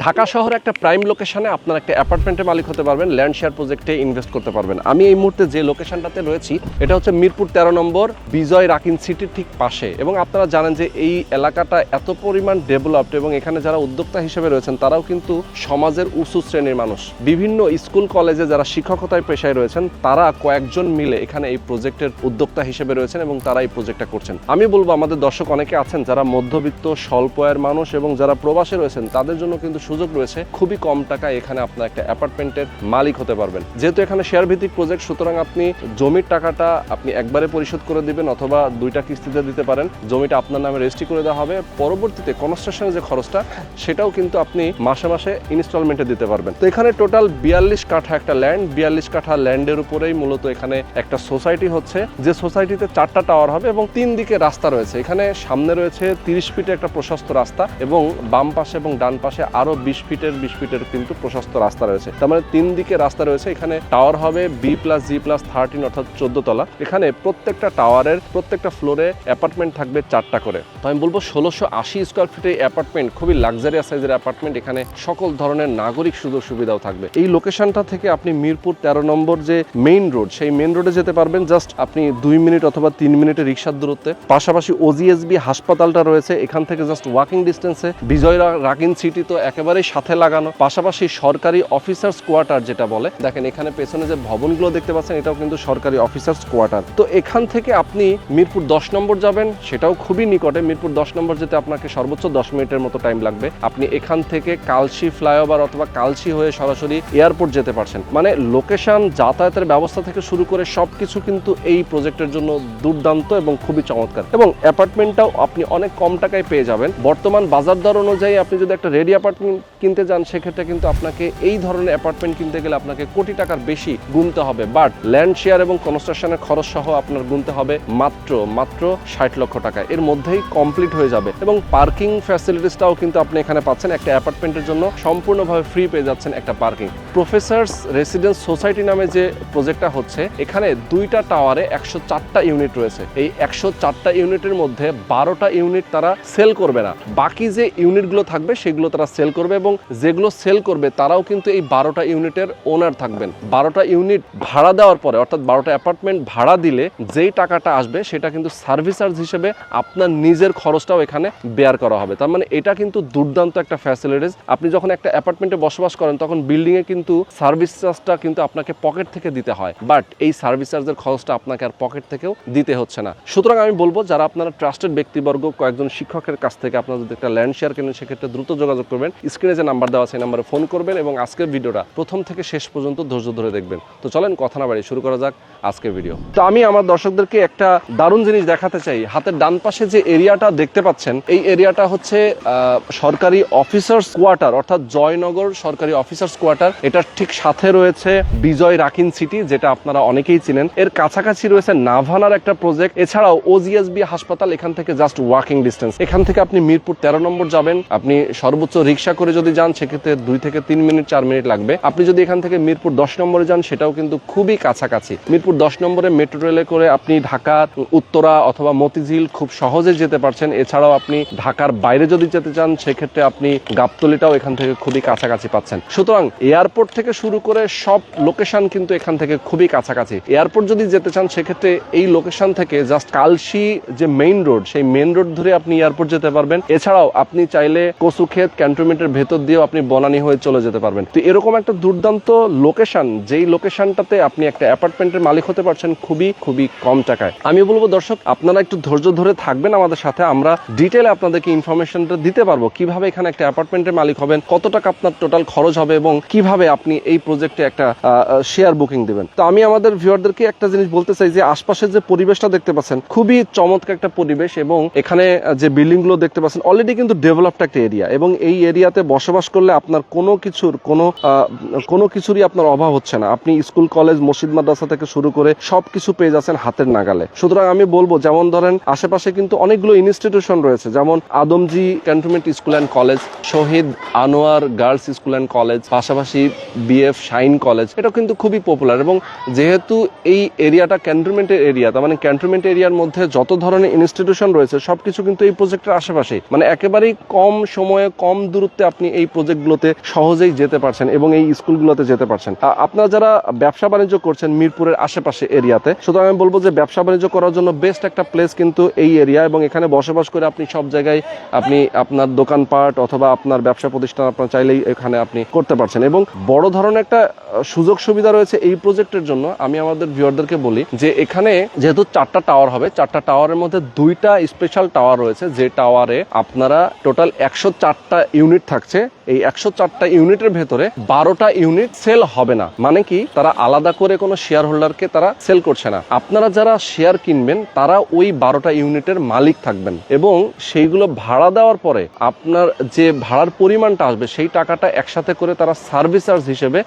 ঢাকা শহরে একটা প্রাইম লোকেশনে আপনার একটা অ্যাপার্টমেন্টের মালিক হতে পারবেন, ল্যান্ড শেয়ার প্রজেক্টে ইনভেস্ট করতে পারবেন। আমি এই মুহূর্তে যে লোকেশনটাতে রয়েছি এটা হচ্ছে মিরপুর 13 নম্বর বিজয় রাকিন সিটির ঠিক পাশে। এবং আপনারা জানেন যে এই এলাকাটা এত পরিমাণ ডেভেলপড এবং এখানে যারা উদ্যোক্তা হিসেবে রয়েছেন তারাও কিন্তু সমাজের উঁচু শ্রেণীর মানুষ। বিভিন্ন স্কুল কলেজে যারা শিক্ষকতায় পেশায় রয়েছেন তারা কয়েকজন মিলে এখানে এই প্রজেক্টের উদ্যোক্তা হিসেবে রয়েছেন এবং তারা এই প্রজেক্টটা করছেন। আমি বলবো আমাদের দর্শক অনেকে আছেন যারা মধ্যবিত্ত স্বল্প আয়ের মানুষ এবং যারা প্রবাসে রয়েছেন তাদের জন্য কিন্তু সুযোগ রয়েছে খুবই কম টাকায় এখানে আপনার একটা অ্যাপার্টমেন্টের মালিক হতে পারবেন। যেহেতু এখানে শেয়ার ভিত্তিক প্রজেক্ট সুতরাং আপনি জমির টাকাটা আপনি একবারে পরিশোধ করে দিবেন অথবা দুইটা কিস্তিতে দিতে পারেন। জমিটা আপনার নামে রেজিস্ট্রি করে দেওয়া হবে, পরবর্তীতে কনস্ট্রাকশনের যে খরচটা সেটাও কিন্তু আপনি মাসে মাসে ইনস্টলমেন্টে দিতে পারবেন। তো এখানে টোটাল 42 কাঠা একটা ল্যান্ড, 42 কাঠা ল্যান্ডের উপরেই মূলত এখানে একটা সোসাইটি হচ্ছে, যে সোসাইটিতে 4টা টাওয়ার হবে এবং 3 দিকে রাস্তা রয়েছে। এখানে সামনে রয়েছে 30 ফিটের একটা প্রশস্ত রাস্তা এবং বাম পাশে এবং ডান পাশে আরো 20 ফিটের কিন্তু প্রশস্ত রাস্তা রয়েছে। তার মানে 3 দিকে রাস্তা রয়েছে। এখানে টাওয়ার হবে B+G+13 অর্থাৎ 14 তলা। এখানে প্রত্যেকটা টাওয়ারের প্রত্যেকটা ফ্লোরে অ্যাপার্টমেন্ট থাকবে 4টা করে। তো আমি বলবো 1680 স্কোয়ার ফিটের অ্যাপার্টমেন্ট, খুবই লাক্সারিয়াস সাইজের অ্যাপার্টমেন্ট। এখানে সকল ধরনের নাগরিক সুযোগ সুবিধাও থাকবে। এই লোকেশনটা থেকে আপনি মিরপুর 13 নম্বর যে মেইন রোড সেই মেইন রোডে যেতে পারবেন জাস্ট আপনি 2 মিনিট অথবা 3 মিনিটের রিক্সার দূরত্বে। পাশাপাশি OGSB হাসপাতালটা রয়েছে এখান থেকে জাস্ট ওয়াকিং ডিস্টেন্সে। বিজয় রাকিন সিটি তো একেবারেই সাথে লাগানো। পাশাপাশি সরকারি অফিসার্স কোয়ার্টার যেটা বলে, দেখেন এখানে পেছনে যে ভবনগুলো দেখতে পাচ্ছেন এটাও কিন্তু সরকারি অফিসার্স কোয়ার্টার। তো এখান থেকে আপনি মিরপুর 10 নম্বর যাবেন, সেটাও খুবই নিকটে। মিরপুর 10 নম্বর যেতে আপনাকে সর্বোচ্চ 10 মিনিটের মতো টাইম লাগবে। আপনি এখান থেকে কালশি ফ্লাইওভার অথবা কালশি হয়ে সরাসরি এয়ারপোর্ট যেতে পারছেন। মানে লোকেশন, যাতায়াতের ব্যবস্থা থেকে শুরু করে সবকিছু কিন্তু এই প্রজেক্টের জন্য দুর্দান্ত এবং খুবই চমৎকার। এবং অ্যাপার্টমেন্টটাও আপনি অনেক কম টাকায় পেয়ে যাবেন। বর্তমান বাজার দর অনুযায়ী আপনি যদি একটা রেডি অ্যাপার্টমেন্ট কিনতে যান সেক্ষেত্রে কিন্তু আপনাকে এই ধরনের অ্যাপার্টমেন্ট কিনতে গেলে আপনাকে কোটি টাকার বেশি গুনতে হবে। বাট ল্যান্ড শেয়ার এবং কনস্ট্রাকশনের খরচ সহ আপনার গুনতে হবে মাত্র 60 লক্ষ টাকা। এর মধ্যেই কমপ্লিট হয়ে যাবে। এবং পার্কিং ফ্যাসিলিটিসটাও কিন্তু আপনি এখানে পাচ্ছেন। একটা অ্যাপার্টমেন্টের জন্য সম্পূর্ণভাবে ফ্রি পেয়ে যাচ্ছেন একটা পার্কিং। প্রফেসরস রেসিডেন্স সোসাইটি নামে যে প্রজেক্টটা হচ্ছে এখানে 2টা টাওয়ারে 104টা ইউনিট রয়েছে। এই 104টা ইউনিটের মধ্যে 12টা ইউনিট তারা সেল করবে না, বাকি যে ইউনিটগুলো থাকবে সেগুলো তারা সেল করবে এবং যেগুলো সেল করবে তারাও কিন্তু এই 12টা ইউনিটের ওনার থাকবেন। 12টা ইউনিট ভাড়া দেওয়ার পরে অর্থাৎ 12টা অ্যাপার্টমেন্ট ভাড়া দিলে যেই টাকাটা আসবে সেটা কিন্তু সার্ভিস চার্জ হিসেবে আপনার নিজের খরচটাও এখানে বেয়ার করা হবে। তার মানে এটা কিন্তু দুর্দান্ত একটা ফ্যাসিলিটিস। আপনি যখন একটা অ্যাপার্টমেন্টে বসবাস করেন তখন বিল্ডিংয়ে কিন্তু সার্ভিস চার্জটা কিন্তু আপনাকে পকেট থেকে দিতে হয়, বাট এই সার্ভিস চার্জের খরচটা আপনাকে আর পকেট থেকেও দিতে হচ্ছে না। সুতরাং আমি বলবো যারা আপনারা ট্রাস্টেড ব্যক্তিবর্গ কয়েকজন শিক্ষকের কাছ থেকে আপনারা যদি একটা ল্যান্ড শেয়ার কেনেন সেক্ষেত্রে দ্রুত যোগাযোগ করবেন। স্ক্রিনে যে নাম্বার দেওয়া আছে সেই নাম্বারে ফোন করবেন এবং আজকের ভিডিওটা প্রথম থেকে শেষ পর্যন্ত ধৈর্য ধরে দেখবেন। তো চলেন কথা না বাড়িয়ে শুরু করা যাক আজকের ভিডিও। তো আমি আমার দর্শকদেরকে একটা দারুণ জিনিস দেখাতে চাই। হাতের ডান পাশে যে এরিয়াটা দেখতে পাচ্ছেন এই এরিয়াটা হচ্ছে সরকারি অফিসার্স কোয়ার্টার অর্থাৎ জয়নগর সরকারি অফিসার্স কোয়ার্টার। এটার ঠিক সাথে রয়েছে বিজয় রাকিন সিটি যেটা আপনারা অনেকেই চিনেন। এর কাছাকাছি রয়েছে নাভানার একটা প্রজেক্ট। এছাড়াও OGSB হাসপাতাল এখান থেকে জাস্ট ওয়াকিং ডিস্টেন্স। এখান থেকে আপনি মিরপুর 13 নম্বর যাবেন, আপনি সর্বোচ্চ রিক্সা করে যদি যান সেক্ষেত্রে 2 থেকে 3 মিনিট 4 মিনিট লাগবে। আপনি যদি এখান থেকে মিরপুর 10 নম্বরে যান সেটাও কিন্তু খুবই কাছাকাছি। মিরপুর 10 নম্বরে মেট্রো রেলে করে আপনি ঢাকার উত্তরা অথবা মতিঝিল খুব সহজে যেতে পারছেন। এছাড়াও আপনি ঢাকার বাইরে যদি যেতে চান সেক্ষেত্রে আপনি গাবতলীটাও এখান থেকে খুবই কাছাকাছি পাচ্ছেন। সুতরাং এয়ারপোর্ট থেকে শুরু করে সব লোকেশন কিন্তু এখান থেকে খুবই কাছাকাছি। এয়ারপোর্ট যদি যেতে চান সেক্ষেত্রে এই লোকেশন থেকে জাস্ট কালশি যে মেইন রোড সেই মেইন রোড ধরে আপনি এয়ারপোর্ট যেতে পারবেন। এছাড়াও আপনি চাইলে কচুক্ষেত ক্যান্টনমেন্টের ভেতর দিয়েও আপনি বনানী হয়ে চলে যেতে পারবেন। তো এরকম একটা দুর্দান্ত লোকেশন, যেই লোকেশনটাতে আপনি একটা অ্যাপার্টমেন্টের মালিক হতে পারছেন খুবই কম টাকায়। আমি বলবো দর্শক আপনারা একটু ধৈর্য ধরে থাকবেন আমাদের সাথে। আমরা ডিটেইলে আপনাদেরকে ইনফরমেশনটা দিতে পারবো কিভাবে এখানে একটা অ্যাপার্টমেন্টের মালিক হবেন, কত টাকা আপনার টোটাল খরচ হবে এবং কিভাবে আপনি এই প্রজেক্টে একটা শেয়ার বুকিং দিবেন। তো আমি আমাদের ভিউয়ারদেরকে একটা জিনিস বলতে চাই যে আশপাশের যে পরিবেশটা দেখতে পাচ্ছেন খুবই চমৎকার একটা পরিবেশ এবং এখানে যে বিল্ডিং গুলো দেখতে পাচ্ছেন অলরেডি কিন্তু ডেভেলপড একটা এরিয়া এবং এই এরিয়াতে বসবাস করলে আপনার কোনো কিছুরই আপনার অভাব হচ্ছে না। আপনি স্কুল কলেজ মসজিদ মাদ্রাসা থেকে শুরু করে সবকিছু পেয়ে যাচ্ছেন হাতের নাগালে। সুতরাং আমি বলবো যেমন ধরেন আশেপাশে কিন্তু অনেকগুলো ইনস্টিটিউশন রয়েছে, যেমন Adamjee cantonment school and college, Shaheed Anwar girls school and college, পাশাপাশি BF শাইন কলেজ। এটা কিন্তু খুবই পপুলার এবং যেহেতু এই এরিয়াটা ক্যান্টনমেন্টের এরিয়া তার মানে ক্যান্টনমেন্ট এরিয়ার মধ্যে যত ধরনের ইনস্টিটিউশন রয়েছে সবকিছু কিন্তু এই প্রজেক্টের আশেপাশে, মানে একেবারেই কম সময়ে কম দূরত্বে আপনি এই প্রজেক্টগুলোতে সহজেই যেতে পারছেন এবং এই স্কুলগুলোতে যেতে পারছেন। আপনারা যারা ব্যবসা বাণিজ্য করছেন মিরপুরের আশেপাশে এরিয়াতে, সুতরাং আমি বলবো যে ব্যবসা বাণিজ্য করার জন্য বেস্ট একটা প্লেস কিন্তু এই এরিয়া, এবং এখানে বসবাস করে আপনি সব জায়গায় আপনি আপনার দোকানপাট অথবা আপনার ব্যবসা প্রতিষ্ঠান আপনার চাইলেই এখানে আপনি করতে পারছেন। এবং বড় ধরনের একটা সুযোগ সুবিধা রয়েছে এই প্রজেক্টের জন্য। আমি আমাদের ভিউয়ারদেরকে বলি যে এখানে যেহেতু 4টা টাওয়ার হবে, 4টা টাওয়ারের মধ্যে 2টা স্পেশাল টাওয়ার রয়েছে, যে টাওয়ারে আপনারা টোটাল 104টা ইউনিট থাকছে। এই 104টা ইউনিটের ভেতরে 12টা ইউনিট সেল হবে না, মানে কি তারা আলাদা করে কোনো শেয়ার হোল্ডারকে তারা সেল করছে না। আপনারা যারা শেয়ার কিনবেন তারা ওই 12টা ইউনিটের মালিক থাকবেন, এবং সেইগুলো ভাড়া দেওয়ার পরে আপনার যে ভাড়ার পরিমাণটা আসবে সেই টাকাটা একসাথে করে তারা সার্ভিস চার্জ হিসেবে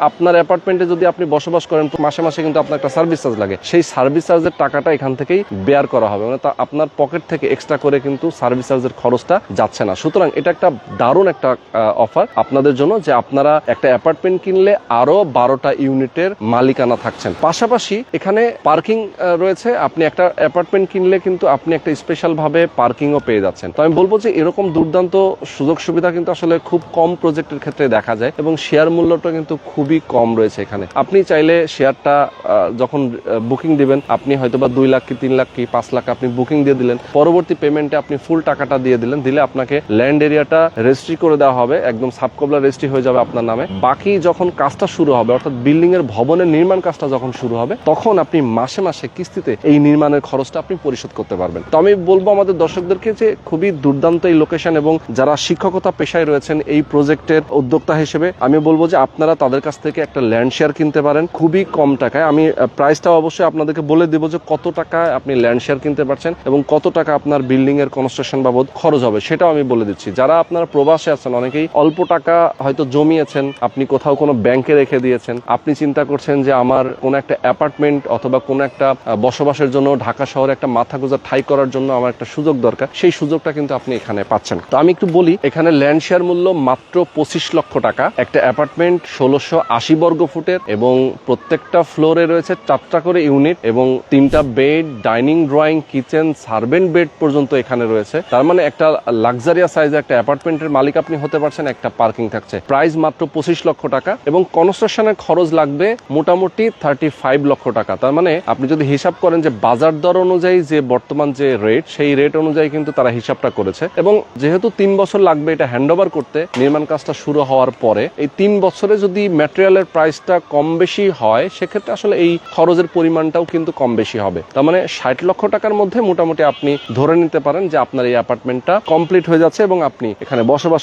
আপনার অ্যাপার্টমেন্টে যদি আপনি বসবাস করেন মাসে মাসে কিন্তু আপনার একটা সার্ভিস চার্জ লাগে, সেই সার্ভিস চার্জের টাকাটা এখান থেকেই বেয়ার করা হবে, মানে তা আপনার পকেট থেকে এক্সট্রা করে কিন্তু সার্ভিস চার্জের খরচটা যাচ্ছে না। সুতরাং এটা একটা দারুণ একটা অফার আপনাদের জন্য, যে আপনারা একটা অ্যাপার্টমেন্ট কিনলে আরো 12টা ইউনিটের মালিকানা থাকছেন। পাশাপাশি এখানে পার্কিং রয়েছে। আপনি একটা অ্যাপার্টমেন্ট কিনলে কিন্তু আপনি একটা স্পেশাল ভাবে পার্কিংও পেয়ে যাচ্ছেন। তো আমি বলবো যে এরকম দুর্দান্ত সুযোগ সুবিধা কিন্তু আসলে খুব কম প্রজেক্টের ক্ষেত্রে দেখা যায়, এবং শেয়ার মূল্যটা কিন্তু খুবই কম রয়েছে এখানে। আপনি চাইলে শেয়ারটা যখন বুকিং দিবেন, আপনি হয়তো বা 2 লাখ কি 3 লাখ কি 5 লাখ আপনি বুকিং দিয়ে দিলেন, পরবর্তী পেমেন্টে আপনি ফুল টাকাটা দিয়ে দিলেন, দিলে আপনাকে ল্যান্ড এরিয়াটা রেজিস্ট্রি করে দেওয়া হবে, একদম সাবকবলা রেজিস্ট্রি হয়ে যাবে আপনার নামে। বাকি যখন কাজটা শুরু হবে, অর্থাৎ বিল্ডিং এর ভবনের নির্মাণ কাজটা যখন শুরু হবে, তখন আপনি মাসে মাসে কিস্তিতে এই নির্মাণের খরচটা আপনি পরিশোধ করতে পারবেন। তো আমি বলবো আমাদের দর্শকদেরকে যে খুবই দুর্দান্ত এই লোকেশন, এবং যারা শিক্ষকতা পেশায় রয়েছেন এই প্রজেক্টের উদ্যোক্তা হিসেবে, আমি বলবো যে আপনারা তাদের কাছ থেকে একটা ল্যান্ড শেয়ার কিনতে পারেন খুবই কম টাকায়। আমি প্রাইসটা অবশ্যই আপনাদেরকে বলে দিব যে কত টাকায় আপনি ল্যান্ড শেয়ার কিনতে পারছেন এবং কত টাকা আপনার বিল্ডিং এর কনস্ট্রাকশন বাবদ খরচ হবে, সেটাও আমি বলে দিচ্ছি। যারা আপনারা প্রবাসে আছেন, অনেকেই অল্প টাকা হয়তো জমিয়েছেন, আপনি কোথাও কোনো ব্যাংকে রেখে দিয়েছেন, আপনি চিন্তা করছেন যে আমার কোনো একটা অ্যাপার্টমেন্ট অথবা কোনো একটা বসবাসের জন্য ঢাকা শহরে একটা মাথা গোঁজা ঠাই করার জন্য আমার একটা সুযোগ দরকার, সেই সুযোগটা কিন্তু আপনি এখানে পাচ্ছেন। তো আমি একটু বলি, এখানে ল্যান্ড শেয়ার মূল্য মাত্র 25 লক্ষ টাকা। একটা অ্যাপার্টমেন্ট 1680 বর্গ ফুটের, এবং প্রত্যেকটা ফ্লোরে রয়েছে 4টা করে ইউনিট, এবং 3টা bed, dining, drawing, kitchen, servant bed পর্যন্ত এখানে রয়েছে। তার মানে একটা লাক্সারিয়াস সাইজের একটা অ্যাপার্টমেন্টের মালিক আপনি হতে পারছেন। একটা পার্কিং থাকছে, প্রাইস মাত্র 25 লক্ষ টাকা, এবং কনস্ট্রাকশনের খরচ লাগবে মোটামুটি 35 লক্ষ টাকা। তার মানে আপনি যদি হিসাব করেন যে বাজার দর অনুযায়ী যে বর্তমান যে রেট, সেই রেট অনুযায়ী কিন্তু তারা হিসাবটা করেছে। এবং যেহেতু 3 বছর লাগবে এটা হ্যান্ডওভার করতে, নির্মাণ কাজটা শুরু হওয়ার পরে এই 3 বছরে যদি ম্যাটেরিয়ালের প্রাইসটা কম বেশি হয়, সেক্ষেত্রে আসলে এই খরচের পরিমাণটাও কিন্তু কম বেশি হবে। তার মানে 60 লক্ষ টাকার মধ্যে মোটামুটি আপনি ধরে নিতে পারেন যে আপনার এই অ্যাপার্টমেন্টটা কমপ্লিট হয়ে যাচ্ছে এবং আপনি এখানে বসবাস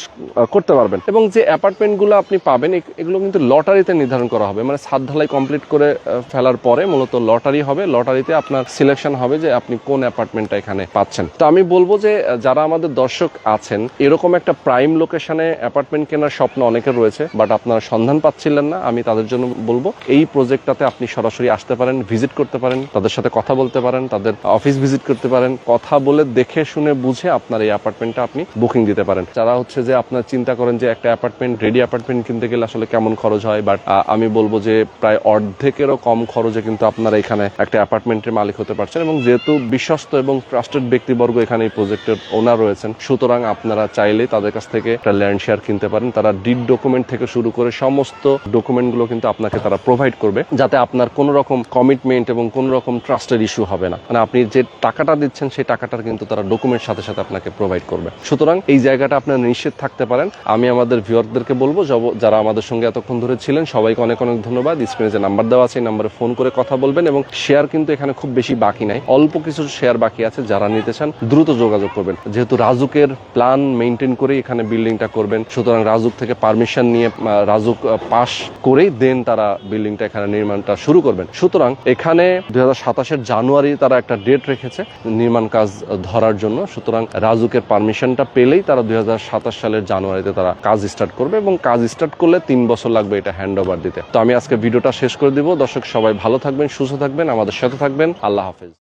করতে পারবেন। এবং যে অ্যাপার্টমেন্টগুলো আপনি পাবেন এগুলো কিন্তু লটারিতে নির্ধারণ করা হবে, মানে ছাদ ঢালাই কমপ্লিট করে ফেলার পরে মূলত লটারি হবে, লটারিতে আপনার সিলেকশন হবে যে আপনি কোন অ্যাপার্টমেন্টটা এখানে পাচ্ছেন। তো আমি বলবো যে যারা আমাদের দর্শক আছেন, এরকম একটা প্রাইম লোকেশনে অ্যাপার্টমেন্ট কেনার স্বপ্ন অনেকের রয়েছে, বাট আপনারা সন্ধান পাচ্ছিলেন না, আমি তাদের জন্য বলবো এই প্রজেক্টটাতে আপনি সরাসরি আসতে পারেন, ভিজিট করতে পারেন, তাদের সাথে কথা বলতে পারেন, তাদের অফিস ভিজিট করতে পারেন, কথা বলে দেখে শুনে বুঝে আপনার এই অ্যাপার্টমেন্টটা আপনি বুকিং দিতে পারেন। যারা হচ্ছে যে আপনার চিন্তা করেন যে একটা অ্যাপার্টমেন্ট, রেডি অ্যাপার্টমেন্ট কিনতে গেলে আসলে কেমন খরচ হয়, বাট আমি বলবো যে প্রায় অর্ধেকেরও কম খরচে কিন্তু আপনারা এখানে একটা অ্যাপার্টমেন্টের মালিক হতে পারছেন। এবং যেহেতু বিশ্বস্ত এবং ট্রাস্টেড ব্যক্তিবর্গ এখানে এই প্রজেক্টের ওনার রয়েছেন, সুতরাং আপনারা চাইলে তাদের কাছ থেকে একটা ল্যান্ড শেয়ার কিনতে পারেন। তারা ডিড ডকুমেন্ট থেকে শুরু করে সমস্ত ডকুমেন্টগুলো কিন্তু আপনাকে তারা প্রোভাইড করবে, যাতে আপনার কোনো রকম কমিটমেন্ট এবং কোনো রকম ট্রাস্টের ইস্যু হবে না। মানে আপনি যে টাকাটা দিচ্ছেন সেই টাকাটার কিন্তু তারা ডকুমেন্ট সাথে সাথে আপনাকে প্রোভাইড করবে। সুতরাং এই জায়গাটা আপনারা নিশ্চিত থাকতে পারেন। আমি আমাদের ভিউয়ারদেরকে বলবো, যারা আমাদের সঙ্গে এতক্ষণ ধরে ছিলেন সবাইকে অনেক অনেক ধন্যবাদ। স্ক্রিনে যে নাম্বার দেওয়া আছে এই নাম্বারে ফোন করে কথা বলবেন, এবং শেয়ার কিন্তু এখানে খুব বেশি বাকি নাই, অল্প কিছু শেয়ার বাকি আছে। যারা নিতে চান দ্রুত যোগাযোগ করবেন, যেহেতু রাজুকের প্ল্যান মেইনটেইন করে এখানে বিল্ডিংটা করবেন, সুতরাং রাজুক থেকে পারমিশন নিয়ে রাজুক পাস করেই দেন তারা বিল্ডিংটা এখানে নির্মাণটা শুরু করবেন। সুতরাং এখানে 2027 জানুয়ারি তারা একটা ডেট রেখেছে নির্মাণ কাজ ধরার জন্য। সুতরাং রাজুকের পারমিশনটা পেলেই তারা 2027 সালের জানুয়ারিতে তারা কাজ স্টার্ট করবে, এবং কাজ স্টার্ট করলে 3 বছর লাগবে এটা হ্যান্ড ওভার দিতে। তো আমি আজকে ভিডিওটা শেষ করে দিব। দর্শক সবাই ভালো থাকবেন, সুস্থ থাকবেন, আমাদের সাথে থাকবেন। আল্লাহ হাফেজ।